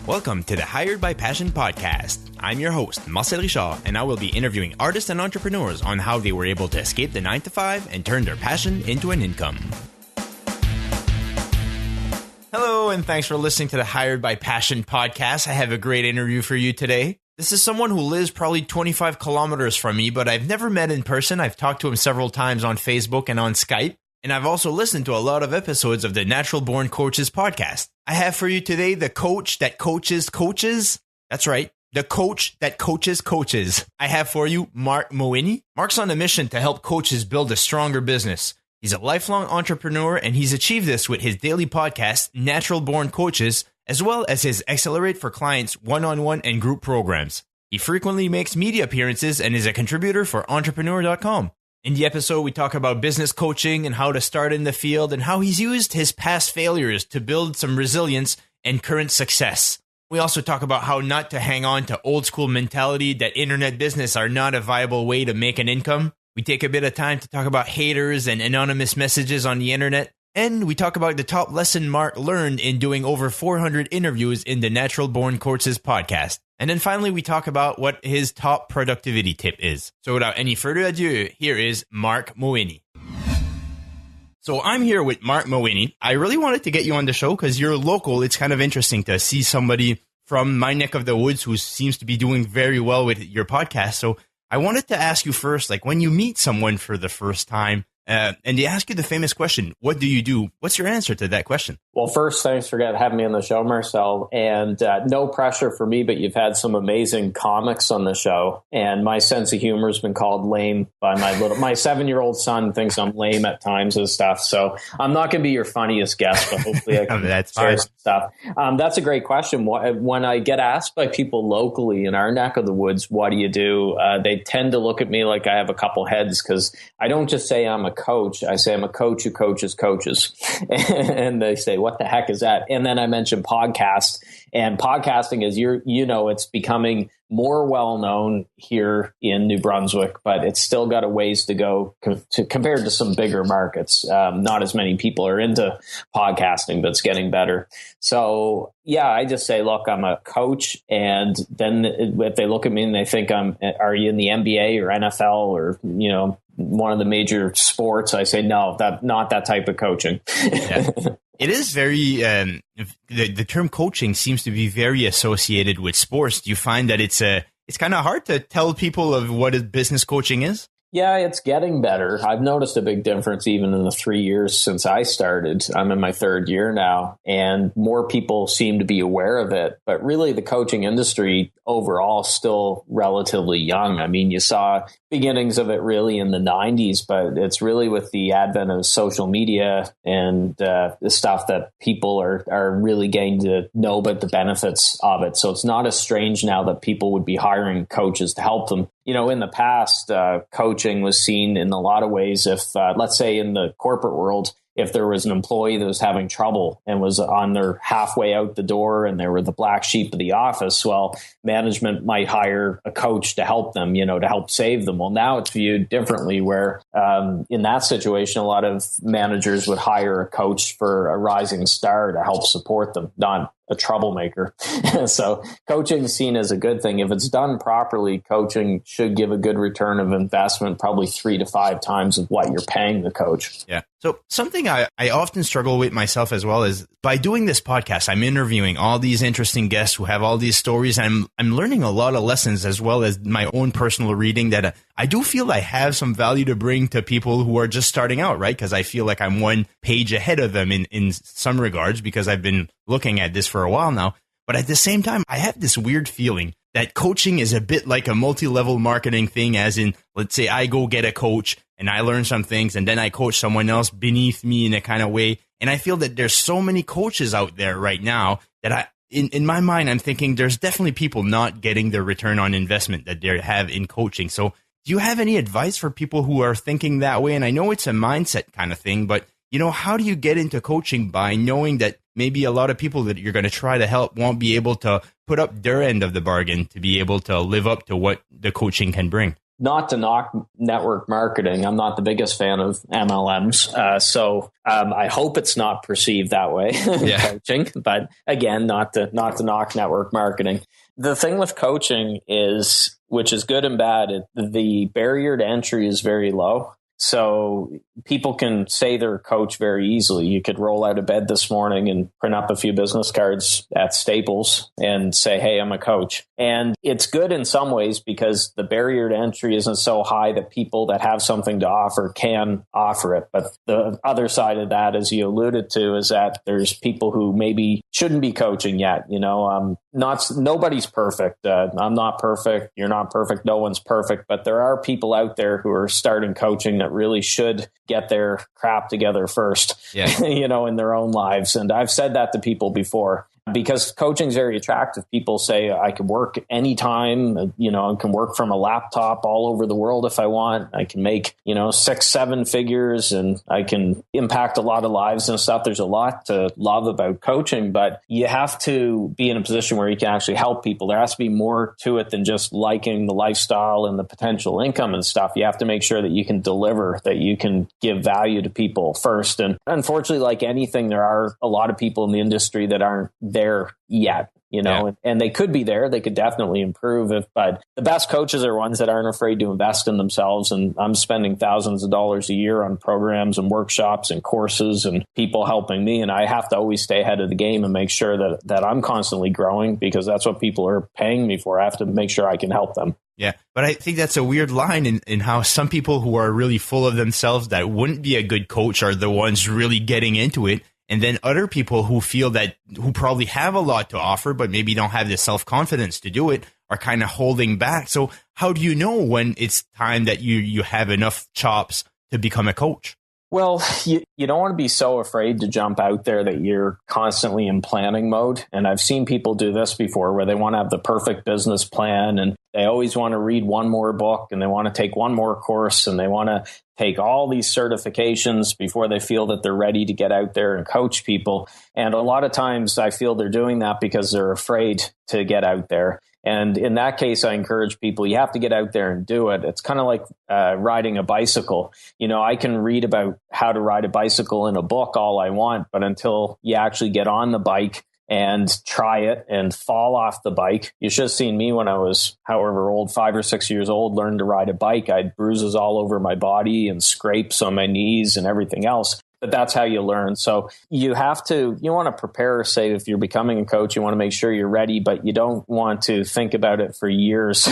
Welcome to the Hired by Passion podcast. I'm your host, Marcel, and I will be interviewing artists and entrepreneurs on how they were able to escape the 9-to-5 and turn their passion into an income. Hello, and thanks for listening to the Hired by Passion podcast. I have a great interview for you today. This is someone who lives probably 25 kilometers from me, but I've never met in person. I've talked to him several times on Facebook and on Skype. And I've also listened to a lot of episodes of the Natural Born Coaches podcast. I have for you today the coach that coaches coaches. That's right, the coach that coaches coaches. I have for you Marc Mawhinney. Marc's on a mission to help coaches build a stronger business. He's a lifelong entrepreneur, and he's achieved this with his daily podcast, Natural Born Coaches, as well as his Accelerate for Clients one-on-one and group programs. He frequently makes media appearances and is a contributor for Entrepreneur.com. In the episode, we talk about business coaching and how to start in the field and how he's used his past failures to build some resilience and current success. We also talk about how not to hang on to old school mentality that internet business are not a viable way to make an income. We take a bit of time to talk about haters and anonymous messages on the internet. And we talk about the top lesson Marc learned in doing over 400 interviews in the Natural Born Coaches podcast. And then finally, we talk about what his top productivity tip is. So without any further ado, here is Marc Mawhinney. So I'm here with Marc Mawhinney. I really wanted to get you on the show because you're local. It's kind of interesting to see somebody from my neck of the woods who seems to be doing very well with your podcast. So I wanted to ask you first, like when you meet someone for the first time, and they ask you the famous question, what do you do? What's your answer to that question? Well, first, thanks for having me on the show, Marcel. And no pressure for me, but you've had some amazing comics on the show. And my sense of humor has been called lame by my 7-year-old son thinks I'm lame at times and stuff. So I'm not going to be your funniest guest, but hopefully I can that's share some stuff. That's a great question. When I get asked by people locally in our neck of the woods, what do you do? They tend to look at me like I have a couple heads because I don't just say I'm a coach. I say I'm a coach who coaches coaches. And they say, what the heck is that? And then I mentioned podcast, and podcasting is it's becoming more well known here in New Brunswick, but it's still got a ways to go compared to some bigger markets. Not as many people are into podcasting, but it's getting better. So yeah, I just say, look, I'm a coach. And then if they look at me and they think are you in the NBA or NFL or, one of the major sports, I say, no, not that type of coaching. Yeah. It is very, the term coaching seems to be very associated with sports. Do you find that it's kind of hard to tell people of what business coaching is? Yeah, it's getting better. I've noticed a big difference even in the 3 years since I started. I'm in my third year now, and more people seem to be aware of it. But really, the coaching industry overall is still relatively young. I mean, you saw beginnings of it really in the 90s, but it's really with the advent of social media and the stuff that people are really getting to know about the benefits of it. So it's not as strange now that people would be hiring coaches to help them. In the past, coaching was seen in a lot of ways. If, let's say in the corporate world, if there was an employee that was having trouble and was on their halfway out the door and they were the black sheep of the office, well, management might hire a coach to help them, to help save them. Well, now it's viewed differently where in that situation, a lot of managers would hire a coach for a rising star to help support them, not a troublemaker. So coaching is seen as a good thing. If it's done properly, coaching should give a good return of investment, probably 3 to 5 times of what you're paying the coach. Yeah. So something I often struggle with myself as well is by doing this podcast, I'm interviewing all these interesting guests who have all these stories. I'm learning a lot of lessons as well as my own personal reading that I do feel I have some value to bring to people who are just starting out, right? Because I feel like I'm one page ahead of them in some regards because I've been looking at this for a while now. But at the same time, I have this weird feeling that coaching is a bit like a multi-level marketing thing, as in, let's say I go get a coach and I learn some things and then I coach someone else beneath me in a kind of way. And I feel that there's so many coaches out there right now that in my mind, I'm thinking there's definitely people not getting the return on investment that they have in coaching. So do you have any advice for people who are thinking that way? And I know it's a mindset kind of thing, but how do you get into coaching by knowing that maybe a lot of people that you're going to try to help won't be able to put up their end of the bargain to be able to live up to what the coaching can bring? not to knock network marketing, I'm not the biggest fan of MLMs. So I hope it's not perceived that way in coaching. But again, not to knock network marketing. The thing with coaching is, which is good and bad, the barrier to entry is very low. So people can say they're a coach very easily. You could roll out of bed this morning and print up a few business cards at Staples and say, hey, I'm a coach. And it's good in some ways because the barrier to entry isn't so high that people that have something to offer can offer it. But the other side of that, as you alluded to, is that there's people who maybe shouldn't be coaching yet. Nobody's perfect. I'm not perfect. You're not perfect. No one's perfect. But there are people out there who are starting coaching that really should get their crap together first, in their own lives. And I've said that to people before. Because coaching is very attractive. People say I can work anytime, I can work from a laptop all over the world if I want. I can make, 6-7 figures and I can impact a lot of lives and stuff. There's a lot to love about coaching, but you have to be in a position where you can actually help people. There has to be more to it than just liking the lifestyle and the potential income and stuff. You have to make sure that you can deliver, that you can give value to people first. And unfortunately, like anything, there are a lot of people in the industry that aren't there yet, and they could be there. They could definitely improve but the best coaches are ones that aren't afraid to invest in themselves. And I'm spending thousands of dollars a year on programs and workshops and courses and people helping me. And I have to always stay ahead of the game and make sure that I'm constantly growing because that's what people are paying me for. I have to make sure I can help them. Yeah, but I think that's a weird line in how some people who are really full of themselves that wouldn't be a good coach are the ones really getting into it. And then other people who who probably have a lot to offer, but maybe don't have the self-confidence to do it, are kind of holding back. So how do you know when it's time that you have enough chops to become a coach? Well, you don't want to be so afraid to jump out there that you're constantly in planning mode. And I've seen people do this before where they want to have the perfect business plan and they always want to read one more book and they want to take one more course and they want to take all these certifications before they feel that they're ready to get out there and coach people. And a lot of times I feel they're doing that because they're afraid to get out there. And in that case, I encourage people, you have to get out there and do it. It's kind of like riding a bicycle. I can read about how to ride a bicycle in a book all I want, but until you actually get on the bike and try it and fall off the bike. You should have seen me when I was however old, 5 or 6 years old, learned to ride a bike. I had bruises all over my body and scrapes on my knees and everything else. But that's how you learn. So you want to prepare, say, if you're becoming a coach, you want to make sure you're ready, but you don't want to think about it for years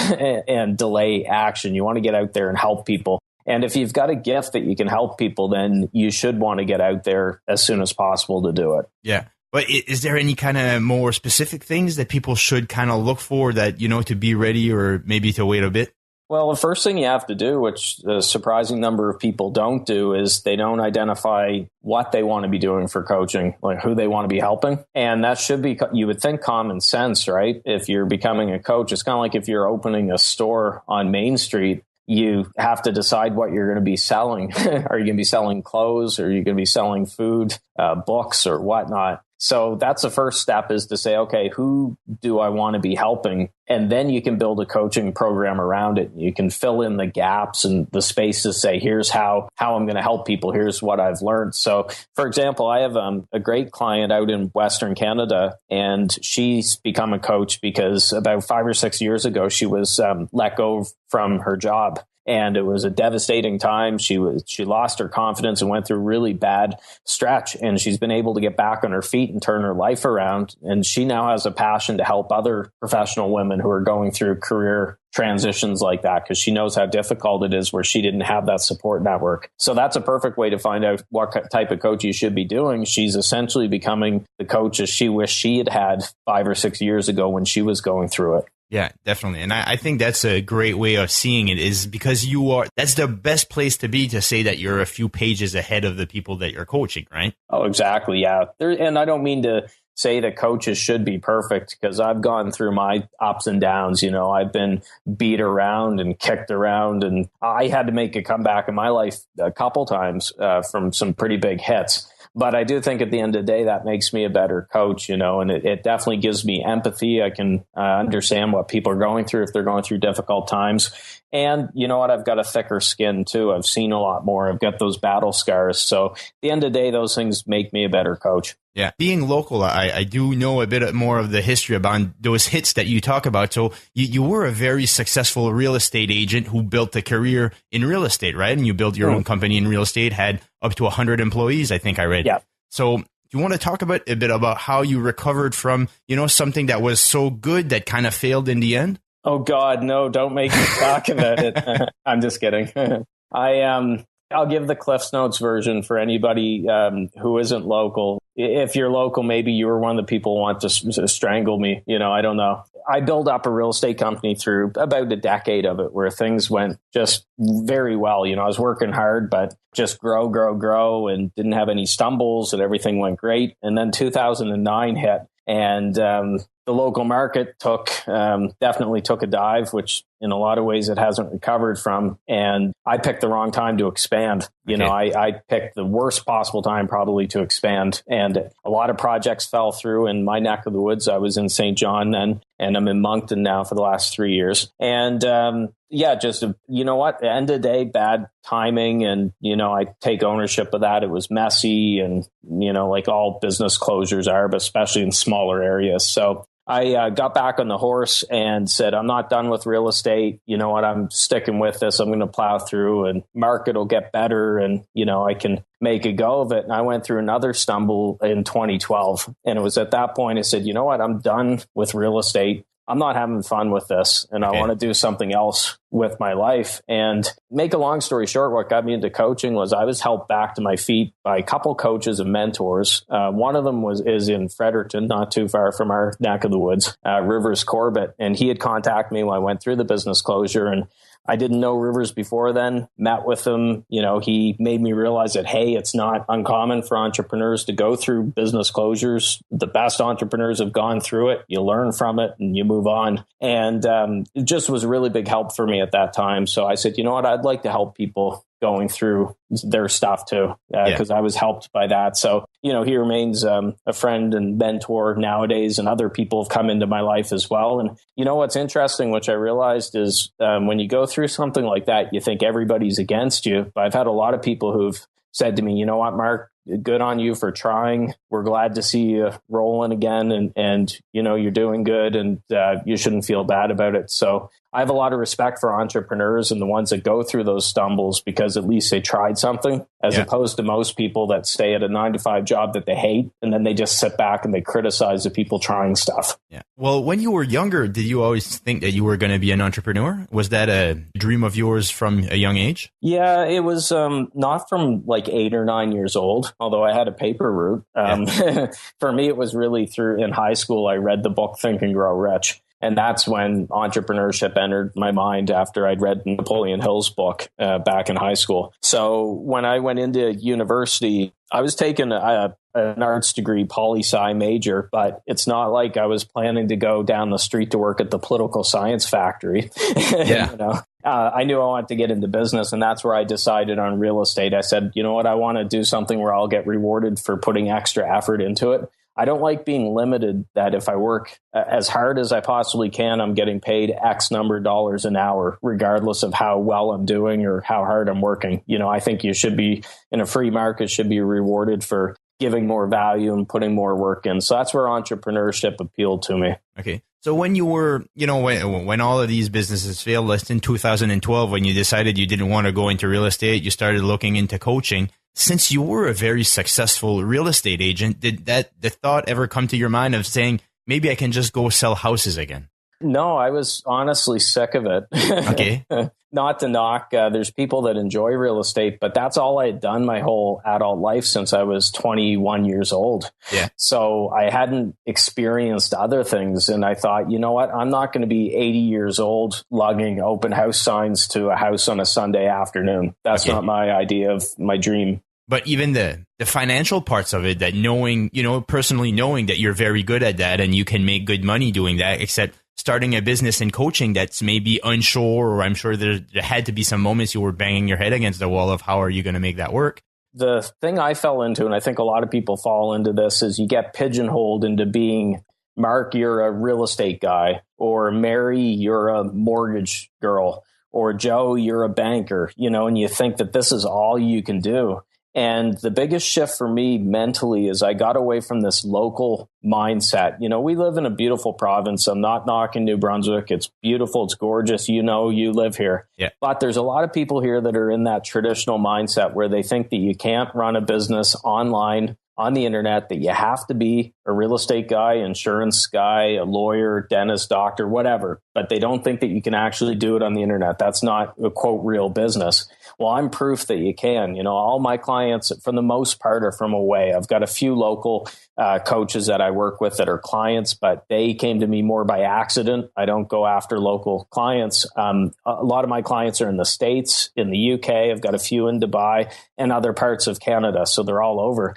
and delay action. You want to get out there and help people. And if you've got a gift that you can help people, then you should want to get out there as soon as possible to do it. Yeah. But is there any kind of more specific things that people should kind of look for that, to be ready or maybe to wait a bit? Well, the first thing you have to do, which a surprising number of people don't do, is they don't identify what they want to be doing for coaching, like who they want to be helping. And that should be, you would think, common sense, right? If you're becoming a coach, it's kind of like if you're opening a store on Main Street, you have to decide what you're going to be selling. Are you going to be selling clothes? Or are you going to be selling food, books or whatnot? So that's the first step, is to say, okay, who do I want to be helping? And then you can build a coaching program around it. You can fill in the gaps and the spaces, say, here's how I'm going to help people. Here's what I've learned. So, for example, I have a great client out in Western Canada, and she's become a coach because about 5 or 6 years ago, she was let go from her job. And it was a devastating time. She lost her confidence and went through a really bad stretch. And she's been able to get back on her feet and turn her life around. And she now has a passion to help other professional women who are going through career transitions like that, because she knows how difficult it is where she didn't have that support network. So that's a perfect way to find out what type of coach you should be doing. She's essentially becoming the coach as she wished she had 5 or 6 years ago when she was going through it. Yeah, definitely. And I think that's a great way of seeing it, is because that's the best place to be, to say that you're a few pages ahead of the people that you're coaching, right? Oh, exactly. Yeah. And I don't mean to say that coaches should be perfect, because I've gone through my ups and downs. I've been beat around and kicked around, and I had to make a comeback in my life a couple times from some pretty big hits. But I do think at the end of the day, that makes me a better coach, and it definitely gives me empathy. I can understand what people are going through if they're going through difficult times. And you know what? I've got a thicker skin too. I've seen a lot more. I've got those battle scars. So at the end of the day, those things make me a better coach. Yeah. Being local, I do know a bit more of the history about those hits that you talk about. So you were a very successful real estate agent who built a career in real estate, right? And you built your own company in real estate, had up to 100 employees, I think I read. Yeah. So do you want to talk a bit about how you recovered from, something that was so good that kind of failed in the end? Oh, God, no, don't make me talk about it. I'm just kidding. I'll give the Cliff's Notes version for anybody who isn't local. If you're local, maybe you were one of the people who want to strangle me. I don't know. I built up a real estate company through about a decade of it where things went just very well. I was working hard, but just grow, and didn't have any stumbles, and everything went great. And then 2009 hit, and the local market definitely took a dive, which in a lot of ways it hasn't recovered from. And I picked the wrong time to expand. I picked the worst possible time probably to expand. And a lot of projects fell through in my neck of the woods. I was in St. John then, and I'm in Moncton now for the last 3 years. And you know what? At the end of the day, bad timing. And, I take ownership of that. It was messy and, like all business closures are, but especially in smaller areas. So I got back on the horse and said, I'm not done with real estate. You know what? I'm sticking with this. I'm going to plow through, and market will get better, and, I can make a go of it. And I went through another stumble in 2012. And it was at that point I said, you know what? I'm done with real estate. I'm not having fun with this, and I want to do something else with my life. And make a long story short, what got me into coaching was I was helped back to my feet by a couple coaches and mentors. One of them is in Fredericton, not too far from our neck of the woods, Rivers Corbett. And he had contacted me when I went through the business closure, and I didn't know Rivers before then, met with him. He made me realize that, hey, it's not uncommon for entrepreneurs to go through business closures. The best entrepreneurs have gone through it. You learn from it and you move on. And it just was a really big help for me at that time. So I said, you know what, I'd like to help people going through their stuff too, because I was helped by that. So, he remains a friend and mentor nowadays, and other people have come into my life as well. And what's interesting, which I realized is when you go through something like that, you think everybody's against you. But I've had a lot of people who've said to me, you know what, Mark, good on you for trying. We're glad to see you rolling again, and you're doing good, and you shouldn't feel bad about it. So I have a lot of respect for entrepreneurs and the ones that go through those stumbles, because at least they tried something, as opposed to most people that stay at a 9-to-5 job that they hate, and then they just sit back and they criticize the people trying stuff. Yeah. Well, when you were younger, did you always think that you were going to be an entrepreneur? Was that a dream of yours from a young age? Yeah, it was not from like 8 or 9 years old, although I had a paper route. For me, it was really in high school. I read the book Think and Grow Rich. And that's when entrepreneurship entered my mind after I'd read Napoleon Hill's book back in high school. So when I went into university, I was taking an arts degree, poli-sci major, but it's not like I was planning to go down the street to work at the political science factory. Yeah. I knew I wanted to get into business, and that's where I decided on real estate. I said, you know what, I want to do something where I'll get rewarded for putting extra effort into it. I don't like being limited, that if I work as hard as I possibly can, I'm getting paid X number of dollars an hour, regardless of how well I'm doing or how hard I'm working. I think you should be, in a free market, should be rewarded for giving more value and putting more work in. So that's where entrepreneurship appealed to me. Okay. So when you were, when all of these businesses failed, less in 2012, when you decided you didn't want to go into real estate, you started looking into coaching. Since you were a very successful real estate agent, did the thought ever come to your mind of saying, maybe I can just go sell houses again? No, I was honestly sick of it. Okay. Not to knock, there's people that enjoy real estate, but that's all I had done my whole adult life since I was 21 years old. Yeah. So I hadn't experienced other things. And I thought, you know what, I'm not going to be 80 years old lugging open house signs to a house on a Sunday afternoon. That's not my idea of my dream. But even the financial parts of it, that knowing, personally knowing that you're very good at that and you can make good money doing that, except starting a business and coaching that's maybe unsure, or I'm sure there had to be some moments you were banging your head against the wall of how are you going to make that work. the thing I fell into, and I think a lot of people fall into this, is you get pigeonholed into being, Mark, you're a real estate guy, or Mary, you're a mortgage girl, or Joe, you're a banker, and you think that this is all you can do. And the biggest shift for me mentally is I got away from this local mindset. We live in a beautiful province. I'm not knocking New Brunswick. It's beautiful. It's gorgeous. You live here. Yeah. But there's a lot of people here that are in that traditional mindset where they think that you can't run a business online, on the internet, that you have to be a real estate guy, insurance guy, a lawyer, dentist, doctor, whatever. But they don't think that you can actually do it on the internet. That's not a quote real business. Well, I'm proof that you can. All my clients, for the most part, are from away. I've got a few local coaches that I work with that are clients, but they came to me more by accident. I don't go after local clients. A lot of my clients are in the States, in the UK. I've got a few in Dubai and other parts of Canada. So they're all over.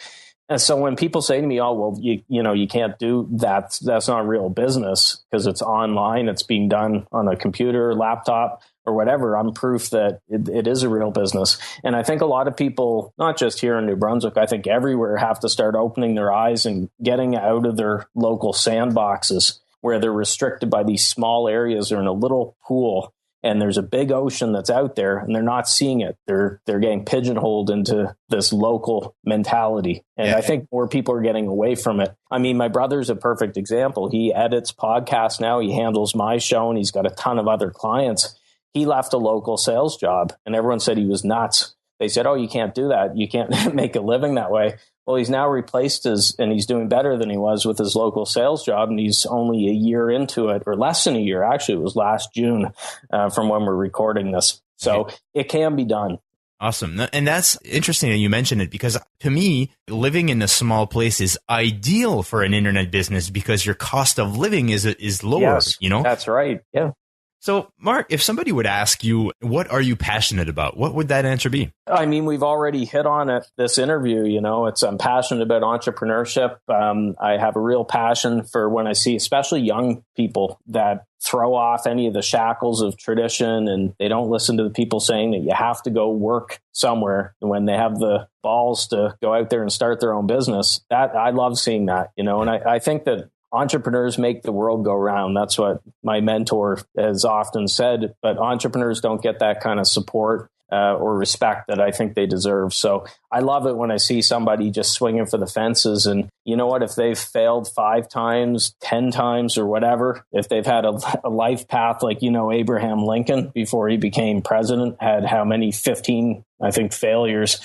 And so when people say to me, oh, well, you can't do that, that's not real business because it's online, it's being done on a computer, laptop, or whatever, I'm proof that it is a real business. And I think a lot of people, not just here in New Brunswick, I think everywhere, have to start opening their eyes and getting out of their local sandboxes where they're restricted by these small areas or in a little pool. And there's a big ocean that's out there and they're not seeing it. They're getting pigeonholed into this local mentality. And I think more people are getting away from it. I mean, my brother's a perfect example. He edits podcasts now. He handles my show and he's got a ton of other clients. He left a local sales job and everyone said he was nuts. They said, oh, you can't do that. You can't make a living that way. Well, he's now replaced and he's doing better than he was with his local sales job. And he's only a year into it, or less than a year. Actually, it was last June from when we're recording this. So it can be done. Awesome. And that's interesting that you mentioned it, because to me, living in a small place is ideal for an internet business because your cost of living is lower. Yes, that's right. Yeah. So, Mark, if somebody would ask you, what are you passionate about? What would that answer be? I mean, we've already hit on it this interview. I'm passionate about entrepreneurship. I have a real passion for when I see, especially young people that throw off any of the shackles of tradition and they don't listen to the people saying that you have to go work somewhere when they have the balls to go out there and start their own business. That I love seeing that, and I think that entrepreneurs make the world go round. That's what my mentor has often said, but entrepreneurs don't get that kind of support or respect that I think they deserve. So I love it when I see somebody just swinging for the fences. And you know what, if they've failed 5 times, 10 times or whatever, if they've had a life path like, Abraham Lincoln before he became president had how many 15, I think, failures,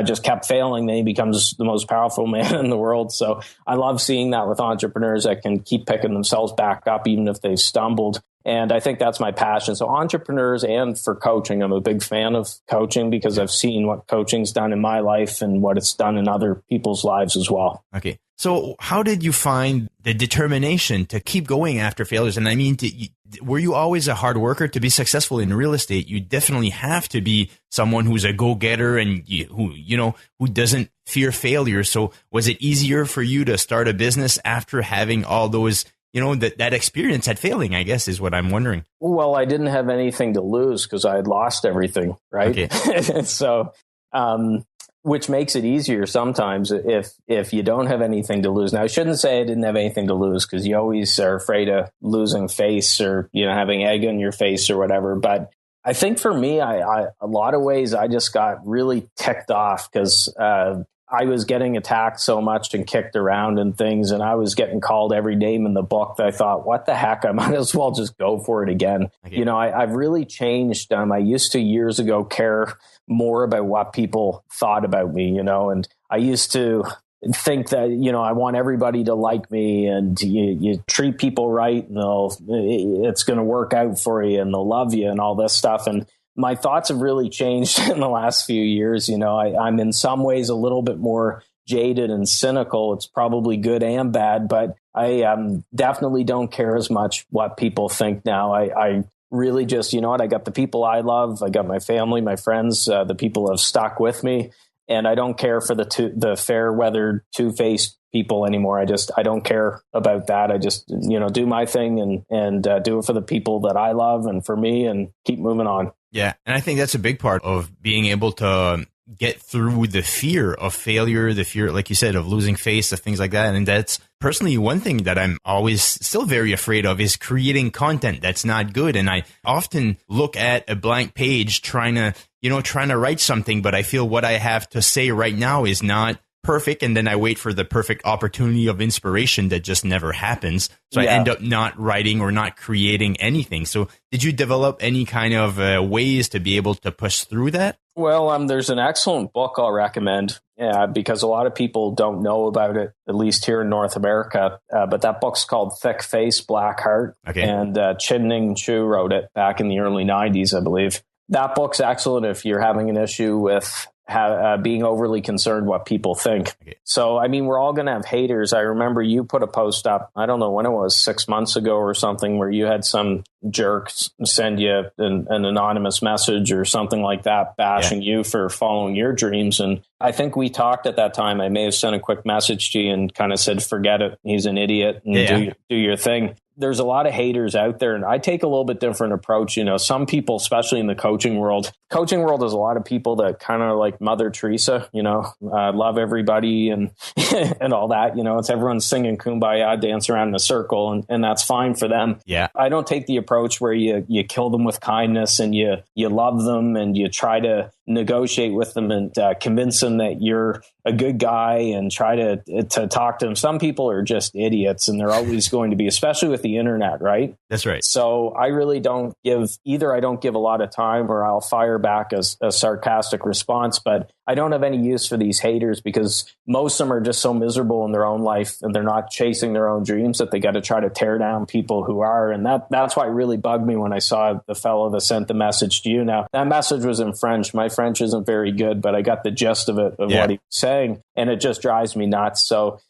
just kept failing. Then he becomes the most powerful man in the world. So I love seeing that with entrepreneurs that can keep picking themselves back up, even if they've stumbled. And I think that's my passion. So entrepreneurs and for coaching, I'm a big fan of coaching because I've seen what coaching's done in my life and what it's done in other people's lives as well. Okay. So how did you find the determination to keep going after failures? And I mean, were you always a hard worker? To be successful in real estate, you definitely have to be someone who's a go-getter and who doesn't fear failure. So was it easier for you to start a business after having all those that experience at failing, I guess, is what I'm wondering. Well, I didn't have anything to lose because I had lost everything, right? Okay. So, which makes it easier sometimes if you don't have anything to lose. Now, I shouldn't say I didn't have anything to lose because you always are afraid of losing face or, having egg on your face or whatever. But I think for me, I a lot of ways, I just got really ticked off because I was getting attacked so much and kicked around and things, and I was getting called every name in the book that I thought, what the heck, I might as well just go for it again. Okay. I've really changed. I used to years ago care more about what people thought about me, and I used to think that, I want everybody to like me and you treat people right and it's going to work out for you and they'll love you and all this stuff. And my thoughts have really changed in the last few years. I'm in some ways a little bit more jaded and cynical. It's probably good and bad, but I definitely don't care as much what people think now. I really just, I got the people I love. I got my family, my friends, the people who have stuck with me. And I don't care for the fair weather, two-faced people anymore. I don't care about that. I just, do my thing and do it for the people that I love and for me and keep moving on. Yeah. And I think that's a big part of being able to get through the fear of failure, the fear, like you said, of losing face, of things like that. And that's personally one thing that I'm always still very afraid of is creating content that's not good. And I often look at a blank page trying to write something, but I feel what I have to say right now is not perfect, and then I wait for the perfect opportunity of inspiration that just never happens. So I end up not writing or not creating anything. So did you develop any kind of ways to be able to push through that? Well, there's an excellent book I'll recommend because a lot of people don't know about it, at least here in North America. But that book's called Thick Face, Black Heart. Okay. And Chin-Ning Chu wrote it back in the early 90s, I believe. That book's excellent if you're having an issue with being overly concerned what people think. Okay. So, I mean, we're all going to have haters. I remember you put a post up, I don't know when it was, 6 months ago or something, where you had some jerks send you an anonymous message or something like that, bashing you for following your dreams. And I think we talked at that time. I may have sent a quick message to you and kind of said, forget it. He's an idiot and do your thing. There's a lot of haters out there, and I take a little bit different approach. You know, some people, especially in the coaching world is a lot of people that kind of like Mother Teresa, love everybody and and all that. You know, it's everyone singing Kumbaya, dance around in a circle, and that's fine for them. Yeah, I don't take the approach where you kill them with kindness and you love them and you try to negotiate with them and convince them that you're a good guy and try to talk to them. Some people are just idiots, and they're always going to be, especially with the internet, right? That's right. So I really don't give a lot of time, or I'll fire back a sarcastic response, but I don't have any use for these haters because most of them are just so miserable in their own life and they're not chasing their own dreams that they got to try to tear down people who are. And that's why it really bugged me when I saw the fellow that sent the message to you. Now, that message was in French. My French isn't very good, but I got the gist of it, of what he was saying. And it just drives me nuts. So,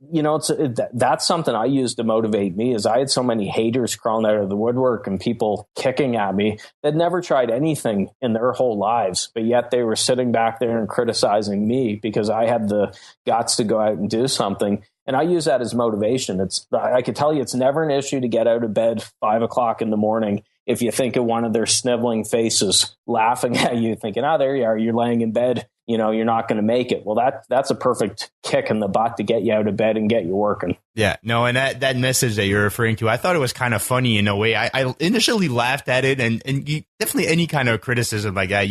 that's something I use to motivate me is I had so many haters crawling out of the woodwork and people kicking at me that never tried anything in their whole lives, but yet they were sitting back there and criticizing me because I had the guts to go out and do something. And I use that as motivation. I can tell you it's never an issue to get out of bed 5 o'clock in the morning if you think of one of their sniveling faces laughing at you, thinking, there you are, you're laying in bed, you're not going to make it. Well, that's a perfect kick in the butt to get you out of bed and get you working. Yeah, no, and that message that you're referring to, I thought it was kind of funny in a way. I initially laughed at it, and you, definitely any kind of criticism like that,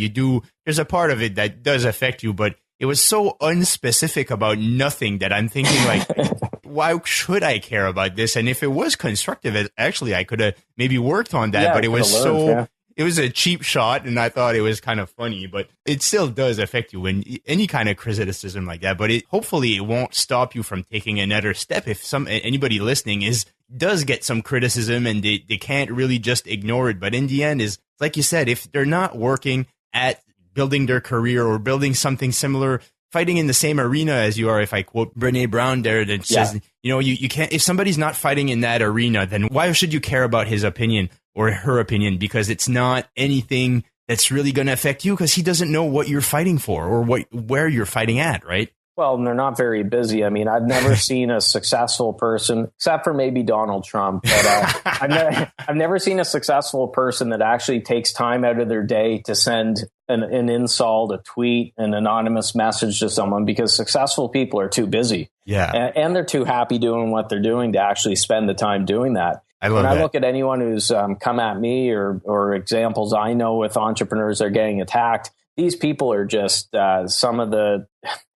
there's a part of it that does affect you, but it was so unspecific about nothing that I'm thinking like, why should I care about this? And if it was constructive, actually, I could have maybe worked on that, but it was it was a cheap shot, and I thought it was kind of funny, but it still does affect you when any kind of criticism like that. But hopefully it won't stop you from taking another step. If anybody listening does get some criticism and they can't really just ignore it. But in the end, is like you said, if they're not working at building their career or building something similar, fighting in the same arena as you are, if I quote Brene Brown there, that says, you can't, if somebody's not fighting in that arena, then why should you care about his opinion or her opinion? Because it's not anything that's really going to affect you, because he doesn't know what you're fighting for or where you're fighting at, right? Well, and they're not very busy. I mean, I've never seen a successful person, except for maybe Donald Trump, but I've never seen a successful person that actually takes time out of their day to send an insult, a tweet, an anonymous message to someone, because successful people are too busy. Yeah. And they're too happy doing what they're doing to actually spend the time doing that. I look at anyone who's come at me or examples I know with entrepreneurs that are getting attacked, these people are just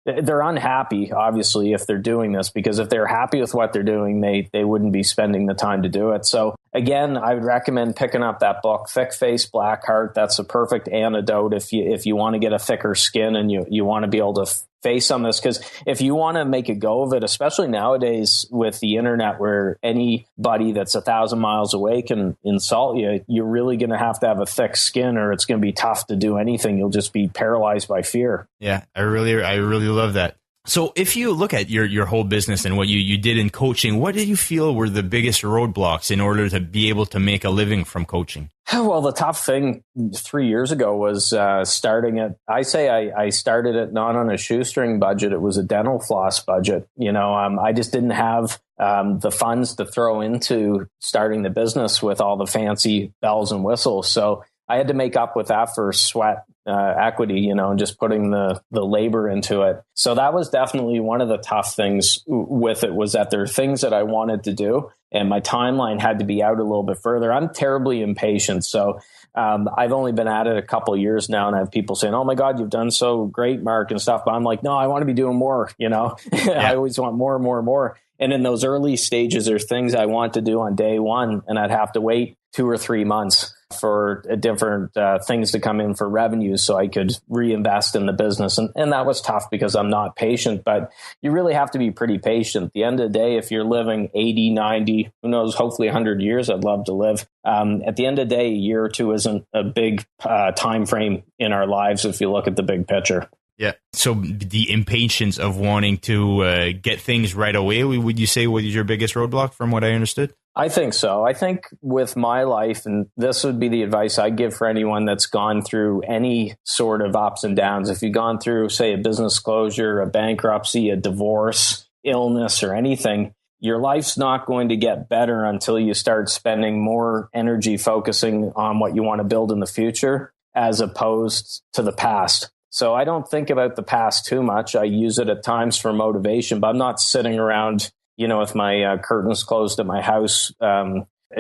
they're unhappy, obviously, if they're doing this, because if they're happy with what they're doing, they wouldn't be spending the time to do it. So again, I would recommend picking up that book, Thick Face, Black Heart. That's a perfect antidote if you want to get a thicker skin and you want to be able to face some of this. Because if you want to make a go of it, especially nowadays with the internet, where anybody that's 1,000 miles away can insult you, you're really going to have a thick skin, or it's going to be tough to do anything. You'll just be paralyzed by fear. Yeah, I really love that. So if you look at your whole business and what you did in coaching, what did you feel were the biggest roadblocks in order to be able to make a living from coaching? Well, the tough thing 3 years ago was starting it. I started it not on a shoestring budget. It was a dental floss budget. I just didn't have the funds to throw into starting the business with all the fancy bells and whistles. So I had to make up with that for sweat equity, and just putting the labor into it. So that was definitely one of the tough things with it, was that there are things that I wanted to do and my timeline had to be out a little bit further. I'm terribly impatient. So I've only been at it a couple of years now, and I have people saying, "Oh my God, you've done so great, Mark," and stuff. But I'm like, no, I want to be doing more, Yeah. I always want more and more and more. And in those early stages, there's things I want to do on day one, and I'd have to wait 2 or 3 months for different things to come in for revenue so I could reinvest in the business. And that was tough because I'm not patient, but you really have to be pretty patient. At the end of the day, if you're living 80, 90, who knows, hopefully 100 years, I'd love to live. At the end of the day, a year or two isn't a big time frame in our lives if you look at the big picture. Yeah. So the impatience of wanting to get things right away, would you say was your biggest roadblock from what I understood? I think so. I think with my life, and this would be the advice I give for anyone that's gone through any sort of ups and downs. If you've gone through, say, a business closure, a bankruptcy, a divorce, illness, or anything, your life's not going to get better until you start spending more energy focusing on what you want to build in the future as opposed to the past. So I don't think about the past too much. I use it at times for motivation, but I'm not sitting around with my curtains closed at my house,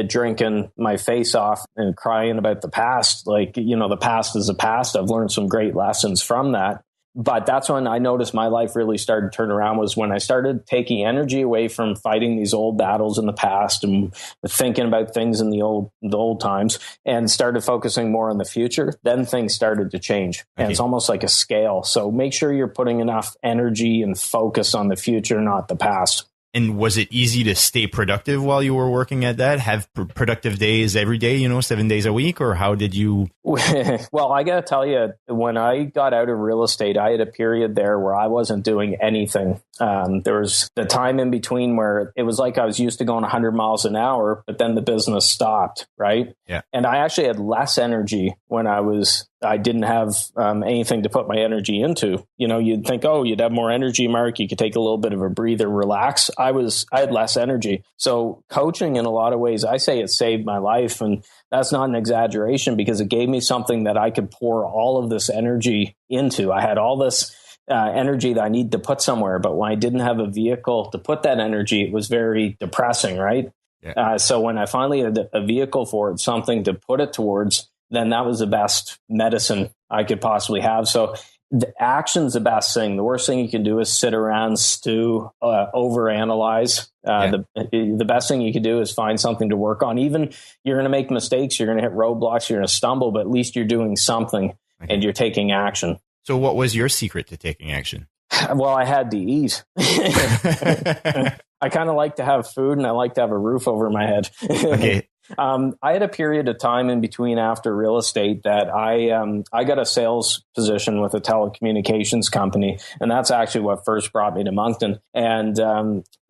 drinking my face off and crying about the past. Like, the past is the past. I've learned some great lessons from that. But that's when I noticed my life really started to turn around, was when I started taking energy away from fighting these old battles in the past and thinking about things in the old times, and started focusing more on the future. Then things started to change. And it's almost like a scale. So make sure you're putting enough energy and focus on the future, not the past. And was it easy to stay productive while you were working at that? Have productive days every day, 7 days a week? Or how did you? Well, I got to tell you, when I got out of real estate, I had a period there where I wasn't doing anything. There was the time in between where it was like I was used to going 100 miles an hour, but then the business stopped, right? Yeah. And I actually had less energy when I didn't have anything to put my energy into. You'd think, oh, you'd have more energy, Mark. You could take a little bit of a breather, relax. I had less energy. So coaching, in a lot of ways, I say it saved my life. And that's not an exaggeration, because it gave me something that I could pour all of this energy into. I had all this energy that I need to put somewhere. But when I didn't have a vehicle to put that energy, it was very depressing, right? Yeah. So when I finally had a vehicle for it, something to put it towards, then that was the best medicine I could possibly have. So the action's the best thing. The worst thing you can do is sit around, stew, overanalyze. The best thing you can do is find something to work on. Even you're going to make mistakes, you're going to hit roadblocks, you're going to stumble, but at least you're doing something and you're taking action. So what was your secret to taking action? Well, I had to eat. I kind of like to have food, and I like to have a roof over my head. Okay. I had a period of time in between after real estate that I got a sales position with a telecommunications company, and that's actually what first brought me to Moncton. And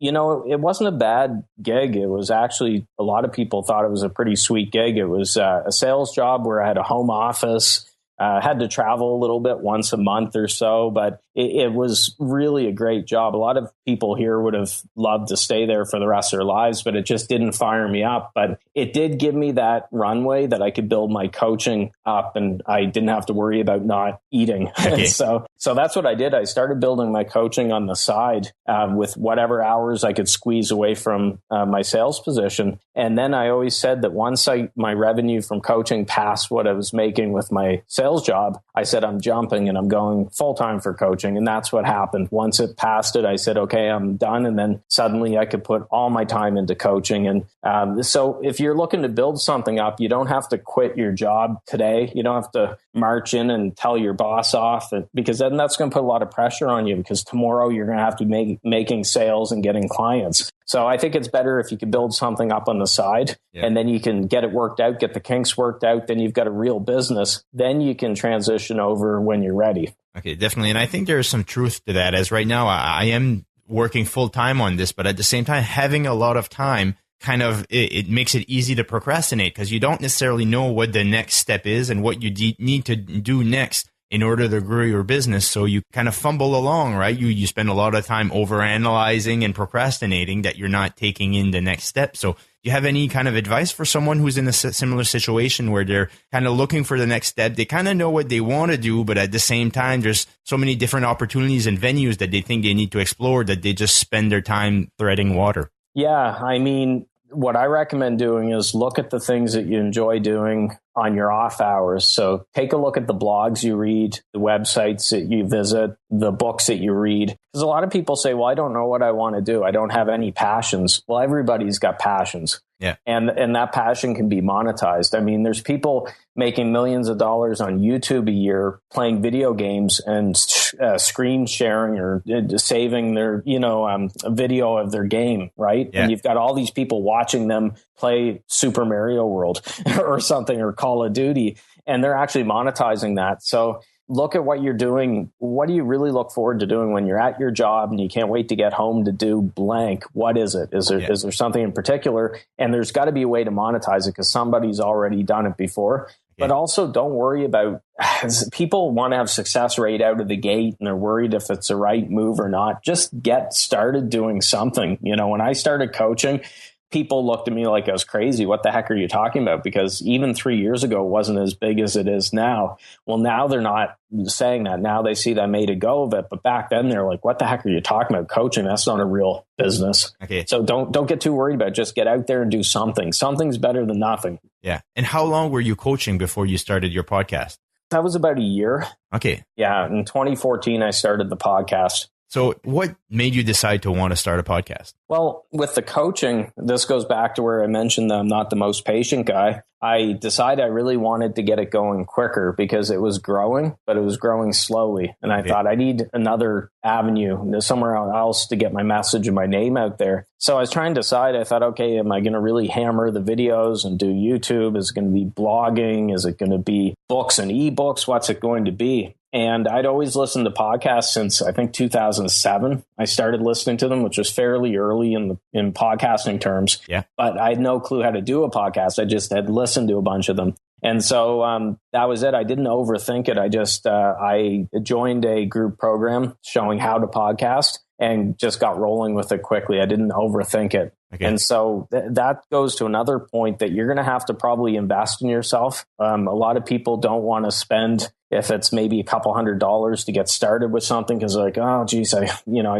it wasn't a bad gig. It was actually, a lot of people thought it was a pretty sweet gig. It was a sales job where I had a home office. Had to travel a little bit once a month or so, but it was really a great job. A lot of people here would have loved to stay there for the rest of their lives, but it just didn't fire me up. But it did give me that runway that I could build my coaching up, and I didn't have to worry about not eating. Okay. So that's what I did. I started building my coaching on the side with whatever hours I could squeeze away from my sales position. And then I always said that once my revenue from coaching passed what I was making with my sales job, I said, I'm jumping and I'm going full time for coaching. And that's what happened. Once it passed it, I said, okay, I'm done. And then suddenly I could put all my time into coaching. And so if you're looking to build something up, you don't have to quit your job today. You don't have to march in and tell your boss off, because then that's going to put a lot of pressure on you, because tomorrow you're going to have to be making sales and getting clients. So I think it's better if you can build something up on the side, and then you can get it worked out, get the kinks worked out. Then you've got a real business. Then you can transition over when you're ready. Okay, definitely. And I think there's some truth to that, as right now I am working full time on this, but at the same time, having a lot of time kind of, it makes it easy to procrastinate, because you don't necessarily know what the next step is and what you need to do next in order to grow your business. So you kind of fumble along, right? You spend a lot of time overanalyzing and procrastinating that you're not taking in the next step. So do you have any kind of advice for someone who's in a similar situation where they're kind of looking for the next step? They kind of know what they want to do, but at the same time, there's so many different opportunities and venues that they think they need to explore that they just spend their time treading water. Yeah, I mean, what I recommend doing is look at the things that you enjoy doing on your off hours. So take a look at the blogs you read, the websites that you visit, the books that you read. Because a lot of people say, well, I don't know what I want to do. I don't have any passions. Well, everybody's got passions. Yeah. And that passion can be monetized. I mean, there's people making millions of dollars on YouTube a year playing video games and screen sharing or saving their, a video of their game, right? Yeah. And you've got all these people watching them play Super Mario World or something, or Call of Duty, and they're actually monetizing that. So look at what you're doing. What do you really look forward to doing when you're at your job and you can't wait to get home to do blank? What is it? Is there something in particular? And there's got to be a way to monetize it because somebody's already done it before. But also don't worry about, people want to have success rate out of the gate and they're worried if it's the right move or not. Just get started doing something. When I started coaching, people looked at me like I was crazy. What the heck are you talking about? Because even 3 years ago, it wasn't as big as it is now. Well, now they're not saying that. Now they see that I made a go of it. But back then they're like, what the heck are you talking about? Coaching, that's not a real business. Okay. So don't get too worried about it. Just get out there and do something. Something's better than nothing. Yeah. And how long were you coaching before you started your podcast? That was about a year. Okay. Yeah. In 2014, I started the podcast. So what made you decide to want to start a podcast? Well, with the coaching, this goes back to where I mentioned that I'm not the most patient guy. I decided I really wanted to get it going quicker because it was growing, but it was growing slowly. And I thought I need another avenue, somewhere else to get my message and my name out there. So I was trying to decide, I thought, okay, am I going to really hammer the videos and do YouTube? Is it going to be blogging? Is it going to be books and ebooks? What's it going to be? And I'd always listened to podcasts since I think 2007. I started listening to them, which was fairly early in podcasting terms. Yeah. But I had no clue how to do a podcast. I just had listened to a bunch of them. And so that was it. I didn't overthink it. I just I joined a group program showing how to podcast and just got rolling with it quickly. I didn't overthink it. Okay. And so that goes to another point that you're going to have to probably invest in yourself. A lot of people don't want to spend, if it's maybe a couple $100 to get started with something, because like, oh, geez, I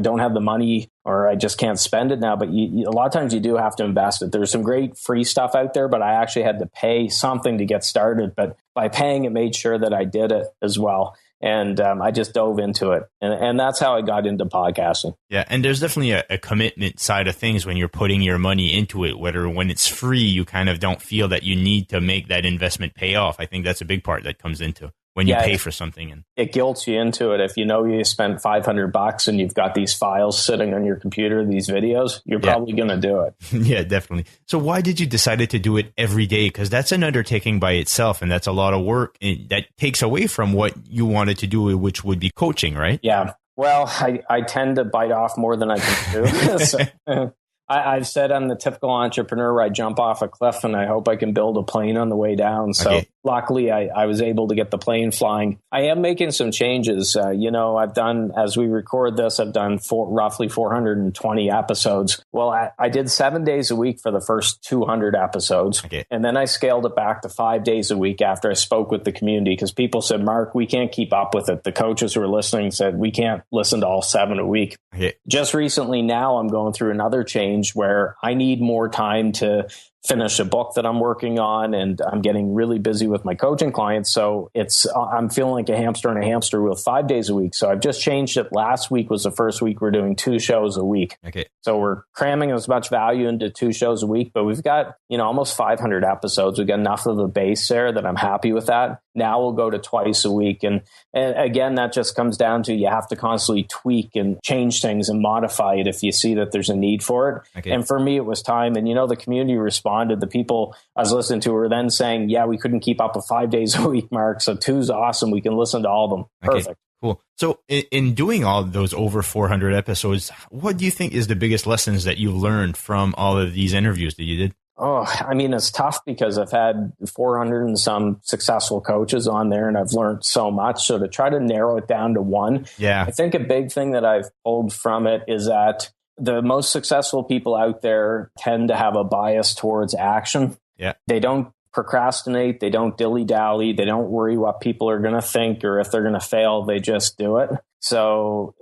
don't have the money or I just can't spend it now. But a lot of times you do have to invest it. There's some great free stuff out there, but I actually had to pay something to get started. But by paying, it made sure that I did it as well. And I just dove into it. And that's how I got into podcasting. Yeah. And there's definitely a commitment side of things when you're putting your money into it, whether when it's free, you kind of don't feel that you need to make that investment pay off. I think that's a big part that comes into when you pay for something. And it guilts you into it. If you know you spent $500 and you've got these files sitting on your computer, these videos, you're probably going to do it. Yeah, definitely. So why did you decide to do it every day? Because that's an undertaking by itself, and that's a lot of work that takes away from what you wanted to do, which would be coaching, right? Yeah. Well, I tend to bite off more than I can do. So, I've said I'm the typical entrepreneur where I jump off a cliff and I hope I can build a plane on the way down. So luckily I was able to get the plane flying. I am making some changes. I've done, as we record this, I've done roughly 420 episodes. Well, I did 7 days a week for the first 200 episodes. Okay. And then I scaled it back to 5 days a week after I spoke with the community, because people said, Mark, we can't keep up with it. The coaches who were listening said, we can't listen to all 7 a week. Okay. Just recently now I'm going through another change where I need more time to finish a book that I'm working on, and I'm getting really busy with my coaching clients. So I'm feeling like a hamster in a hamster wheel 5 days a week. So I've just changed it. Last week was the first week we're doing 2 shows a week. Okay. So we're cramming as much value into 2 shows a week, but we've got, almost 500 episodes. We've got enough of a base there that I'm happy with that. Now we'll go to twice a week. And again, that just comes down to you have to constantly tweak and change things and modify it if you see that there's a need for it. Okay. And for me, it was time. And, the community responded. The people I was listening to were then saying, yeah, we couldn't keep up with 5 days a week, Mark. So 2's awesome. We can listen to all of them. Perfect. Okay, cool. So in doing all of those over 400 episodes, what do you think is the biggest lessons that you learned from all of these interviews that you did? Oh, I mean, it's tough because I've had 400 and some successful coaches on there and I've learned so much. So to try to narrow it down to one, I think a big thing that I've pulled from it is that the most successful people out there tend to have a bias towards action. Yeah. They don't procrastinate. They don't dilly-dally. They don't worry what people are going to think or if they're going to fail. They just do it. So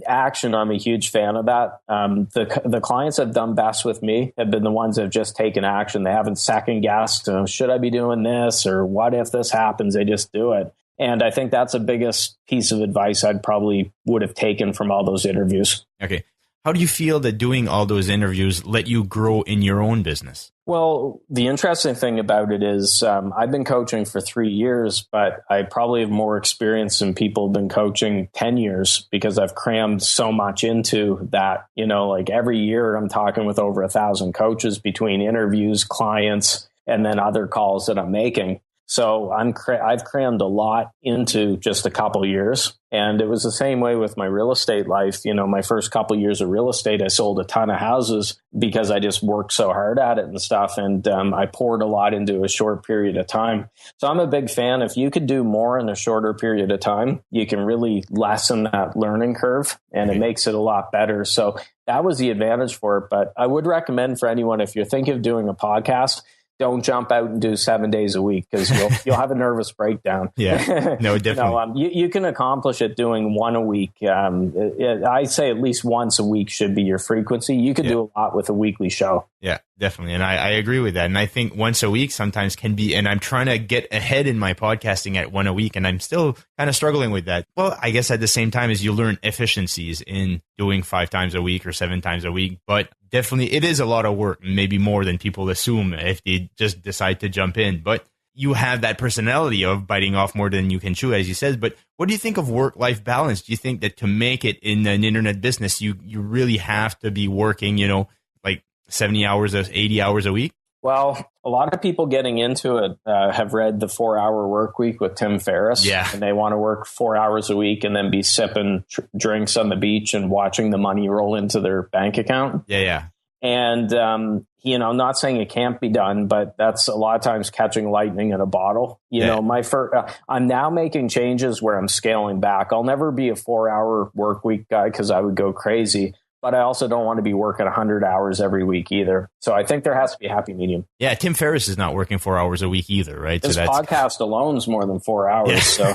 action, I'm a huge fan of that. The clients that have done best with me have been the ones that have just taken action. They haven't second guessed, should I be doing this or what if this happens? They just do it. And I think that's the biggest piece of advice I'd probably would have taken from all those interviews. Okay. How do you feel that doing all those interviews let you grow in your own business? Well, the interesting thing about it is I've been coaching for 3 years, but I probably have more experience than people have been coaching 10 years because I've crammed so much into that. Like every year I'm talking with over 1,000 coaches between interviews, clients, and then other calls that I'm making. So I've crammed a lot into just a couple years. And it was the same way with my real estate life. My first couple years of real estate, I sold a ton of houses because I just worked so hard at it and stuff. And I poured a lot into a short period of time. So I'm a big fan. If you could do more in a shorter period of time, you can really lessen that learning curve and it makes it a lot better. So that was the advantage for it. But I would recommend for anyone, if you're thinking of doing a podcast, don't jump out and do 7 days a week because you'll have a nervous breakdown. Yeah, no, definitely. You can accomplish it doing one a week. I say at least once a week should be your frequency. You could do a lot with a weekly show. Yeah, definitely. And I agree with that. And I think once a week sometimes can be, and I'm trying to get ahead in my podcasting at one a week, and I'm still kind of struggling with that. Well, I guess at the same time as you learn efficiencies in doing 5 times a week or 7 times a week, but definitely it is a lot of work, maybe more than people assume if they just decide to jump in. But you have that personality of biting off more than you can chew, as you said. But what do you think of work-life balance? Do you think that to make it in an internet business, you really have to be working, like 70 hours, 80 hours a week? Well, a lot of people getting into it have read the 4-Hour Work Week with Tim Ferriss. Yeah. And they want to work 4 hours a week and then be sipping drinks on the beach and watching the money roll into their bank account. Yeah. And, I'm not saying it can't be done, but that's a lot of times catching lightning in a bottle. I'm now making changes where I'm scaling back. I'll never be a 4-hour work week guy because I would go crazy. But I also don't want to be working 100 hours every week either. So I think there has to be a happy medium. Yeah, Tim Ferriss is not working 4 hours a week either, right? This podcast alone is more than 4 hours. Yeah. So,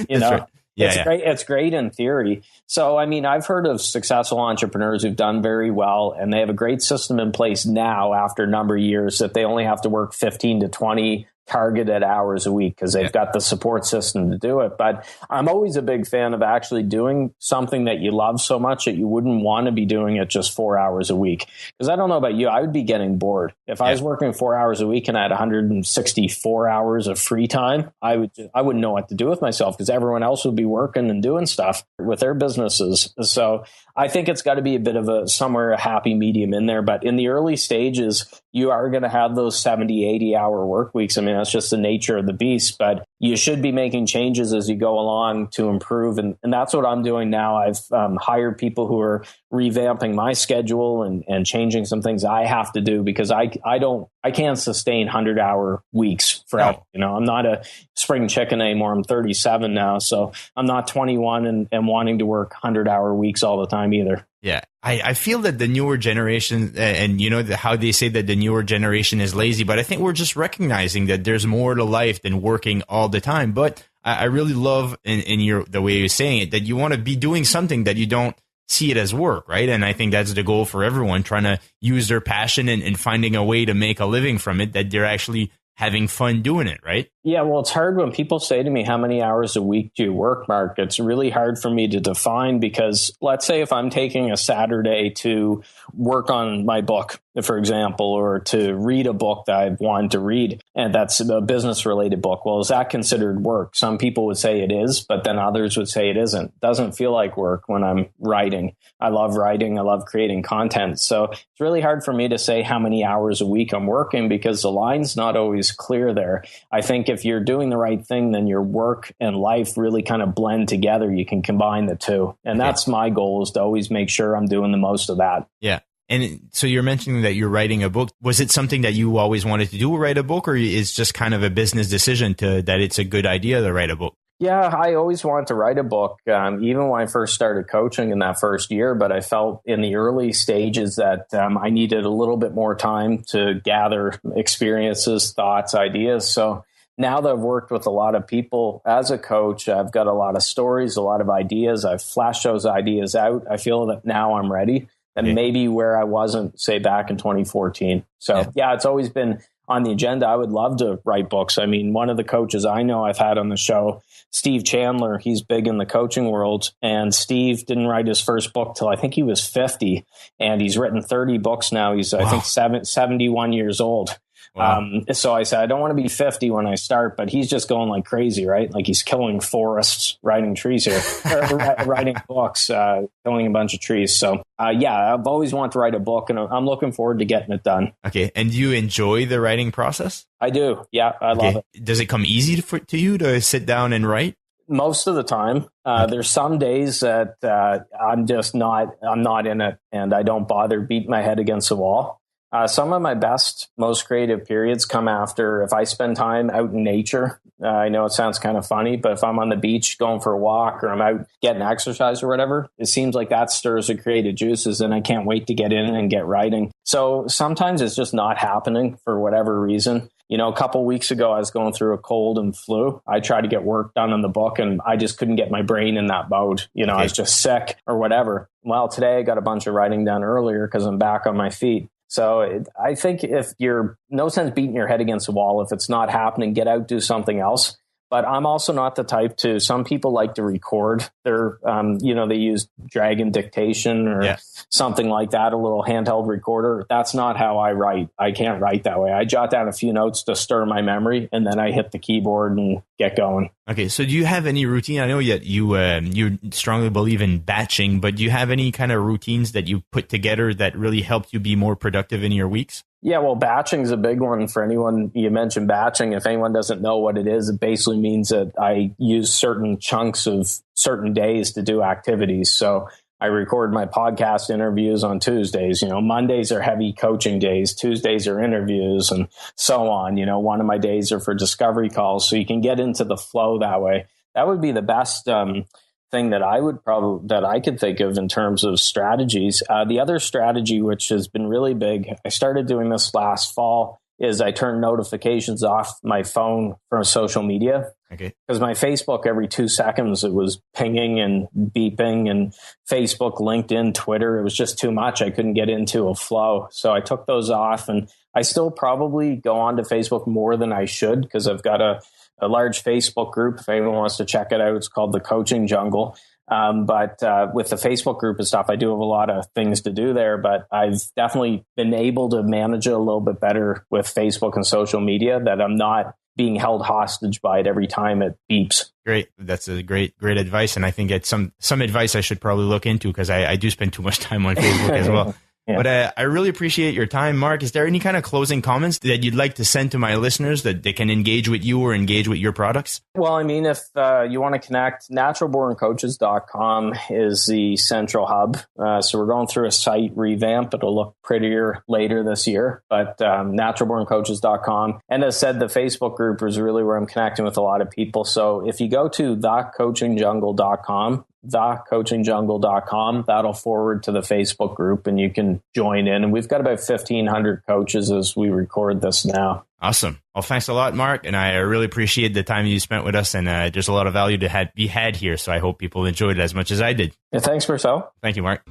Right. Yeah, great. It's great in theory. So, I've heard of successful entrepreneurs who've done very well, and they have a great system in place now after a number of years that they only have to work 15 to 20 targeted hours a week because they've got the support system to do it. But I'm always a big fan of actually doing something that you love so much that you wouldn't want to be doing it just 4 hours a week. Because I don't know about you, I would be getting bored. If I was working 4 hours a week and I had 164 hours of free time, I wouldn't know what to do with myself because everyone else would be working and doing stuff with their businesses. So I think it's got to be a bit of a happy medium in there. But in the early stages, you are going to have those 70, 80-hour work weeks. That's just the nature of the beast. But you should be making changes as you go along to improve. And that's what I'm doing now. I've hired people who are revamping my schedule and changing some things I have to do because I can't sustain 100-hour weeks forever. No. I'm not a spring chicken anymore. I'm 37 now. So I'm not 21 and wanting to work 100-hour weeks all the time either. Yeah, I feel that the newer generation, and how they say that the newer generation is lazy, but I think we're just recognizing that there's more to life than working all the time. But I really love in the way you're saying it, that you want to be doing something that you don't see it as work, right? And I think that's the goal for everyone, trying to use their passion and finding a way to make a living from it, that they're actually having fun doing it, right? Yeah, well, it's hard when people say to me, how many hours a week do you work, Mark? It's really hard for me to define because let's say if I'm taking a Saturday to work on my book, for example, or to read a book that I wanted to read, and that's a business related book. Well, is that considered work? Some people would say it is, but then others would say it isn't. It doesn't feel like work when I'm writing. I love writing. I love creating content. So it's really hard for me to say how many hours a week I'm working because the line's not always clear there. I think if you're doing the right thing, then your work and life really kind of blend together. You can combine the two. And that's my goal, is to always make sure I'm doing the most of that. Yeah. And so you're mentioning that you're writing a book. Was it something that you always wanted to do, write a book, or is just kind of a business decision that it's a good idea to write a book? Yeah, I always wanted to write a book, even when I first started coaching in that first year. But I felt in the early stages that I needed a little bit more time to gather experiences, thoughts, ideas. So now that I've worked with a lot of people as a coach, I've got a lot of stories, a lot of ideas. I've flashed those ideas out. I feel that now I'm ready, and maybe where I wasn't, say, back in 2014. So yeah, it's always been on the agenda. I would love to write books. I mean, one of the coaches I know I've had on the show, Steve Chandler, he's big in the coaching world. And Steve didn't write his first book till I think he was 50. And he's written 30 books now. He's, I think, 71 years old. Wow. So I said, I don't want to be 50 when I start, but he's just going like crazy, right? Like he's killing forests, writing trees here, writing books, killing a bunch of trees. So yeah, I've always wanted to write a book, and I'm looking forward to getting it done. Okay. And do you enjoy the writing process? I do. Yeah, I love it. Does it come easy to you to sit down and write? Most of the time. There's some days that I'm not in it, and I don't bother beating my head against the wall. Some of my best, most creative periods come after if I spend time out in nature. I know it sounds kind of funny, but if I'm on the beach going for a walk, or I'm out getting exercise or whatever, it seems like that stirs the creative juices, and I can't wait to get in and get writing. So sometimes it's just not happening for whatever reason. You know, a couple of weeks ago, I was going through a cold and flu. I tried to get work done on the book, and I just couldn't get my brain in that mode. You know, I was just sick or whatever. Well, today I got a bunch of writing done earlier because I'm back on my feet. So I think if you're no sense beating your head against the wall, if it's not happening, get out, do something else. But I'm also not the type to, some people like to record their, they use Dragon dictation or something like that, a little handheld recorder. That's not how I write. I can't write that way. I jot down a few notes to stir my memory, and then I hit the keyboard and get going. Okay, so do you have any routine? I know that you strongly believe in batching, but do you have any kind of routines that you put together that really helped you be more productive in your weeks? Yeah, well, batching is a big one for anyone. You mentioned batching. If anyone doesn't know what it is, it basically means that I use certain chunks of certain days to do activities. So I record my podcast interviews on Tuesdays. You know, Mondays are heavy coaching days. Tuesdays are interviews, and so on. You know, one of my days are for discovery calls. So you can get into the flow that way. That would be the best thing that I could think of in terms of strategies. The other strategy, which has been really big, I started doing this last fall, is I turned notifications off my phone from social media. Okay. Because my Facebook, every 2 seconds, it was pinging and beeping, and Facebook, LinkedIn, Twitter, it was just too much. I couldn't get into a flow. So I took those off, and I still probably go on to Facebook more than I should, because I've got a large Facebook group. If anyone wants to check it out, it's called the Coaching Jungle. But with the Facebook group and stuff, I do have a lot of things to do there, but I've definitely been able to manage it a little bit better with Facebook and social media, that I'm not being held hostage by it every time it beeps. Great. That's a great advice. And I think it's some advice I should probably look into, because I do spend too much time on Facebook as well. Yeah. But I really appreciate your time, Marc. Is there any kind of closing comments that you'd like to send to my listeners that they can engage with you or engage with your products? Well, I mean, if you want to connect, naturalborncoaches.com is the central hub. So we're going through a site revamp. It'll look prettier later this year, but naturalborncoaches.com. And as said, the Facebook group is really where I'm connecting with a lot of people. So if you go to thecoachingjungle.com, thecoachingjungle.com, that'll forward to the Facebook group, and you can join in. And we've got about 1,500 coaches as we record this now. Awesome. Well, thanks a lot, Marc. And I really appreciate the time you spent with us. And there's a lot of value to be had here. So I hope people enjoyed it as much as I did. Yeah, thanks, Marcel. Thank you, Marc.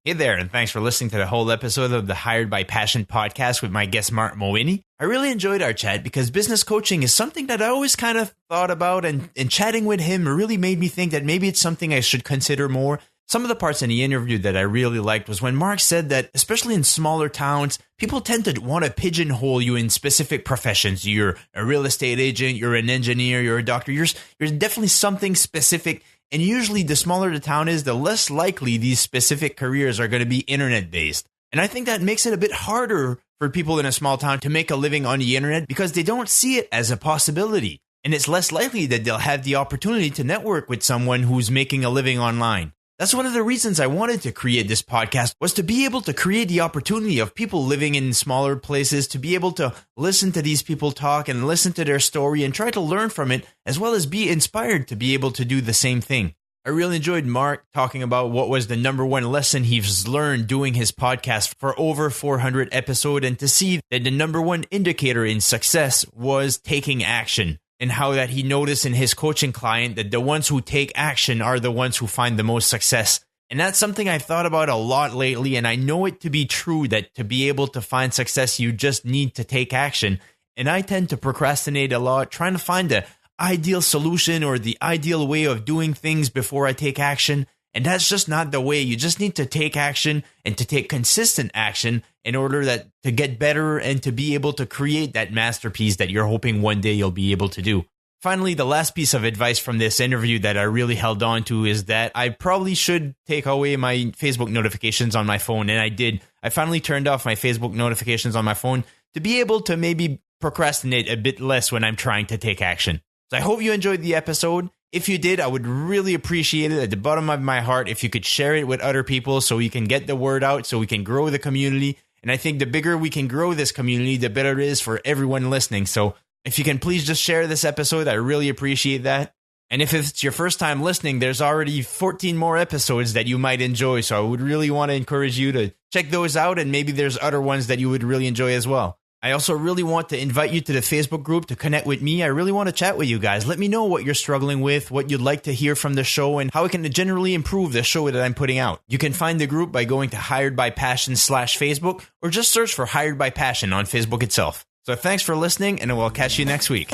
Hey there, and thanks for listening to the whole episode of the Hired by Passion podcast with my guest, Marc Mawhinney. I really enjoyed our chat because business coaching is something that I always kind of thought about, and chatting with him really made me think that maybe it's something I should consider more. Some of the parts in the interview that I really liked was when Marc said that, especially in smaller towns, people tend to want to pigeonhole you in specific professions. You're a real estate agent, you're an engineer, you're a doctor, you're definitely something specific. And usually the smaller the town is, the less likely these specific careers are going to be internet-based. And I think that makes it a bit harder for people in a small town to make a living on the internet because they don't see it as a possibility. And it's less likely that they'll have the opportunity to network with someone who's making a living online. That's one of the reasons I wanted to create this podcast, was to be able to create the opportunity of people living in smaller places to be able to listen to these people talk and listen to their story and try to learn from it, as well as be inspired to be able to do the same thing. I really enjoyed Marc talking about what was the number one lesson he's learned doing his podcast for over 400 episodes, and to see that the number one indicator in success was taking action, and how that he noticed in his coaching client that the ones who take action are the ones who find the most success. And that's something I've thought about a lot lately, and I know it to be true that to be able to find success, you just need to take action. And I tend to procrastinate a lot, trying to find the ideal solution or the ideal way of doing things before I take action. And that's just not the way. You just need to take action, and to take consistent action in order that to get better and to be able to create that masterpiece that you're hoping one day you'll be able to do. Finally, the last piece of advice from this interview that I really held on to is that I probably should take away my Facebook notifications on my phone. And I did. I finally turned off my Facebook notifications on my phone to be able to maybe procrastinate a bit less when I'm trying to take action. So I hope you enjoyed the episode. If you did, I would really appreciate it at the bottom of my heart if you could share it with other people so we can get the word out, so we can grow the community. And I think the bigger we can grow this community, the better it is for everyone listening. So if you can please just share this episode, I really appreciate that. And if it's your first time listening, there's already 14 more episodes that you might enjoy. So I would really want to encourage you to check those out, and maybe there's other ones that you would really enjoy as well. I also really want to invite you to the Facebook group to connect with me. I really want to chat with you guys. Let me know what you're struggling with, what you'd like to hear from the show, and how I can generally improve the show that I'm putting out. You can find the group by going to Hired by Passion /Facebook, or just search for Hired by Passion on Facebook itself. So thanks for listening, and we'll catch you next week.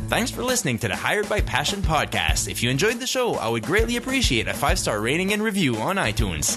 Thanks for listening to the Hired by Passion podcast. If you enjoyed the show, I would greatly appreciate a 5-star rating and review on iTunes.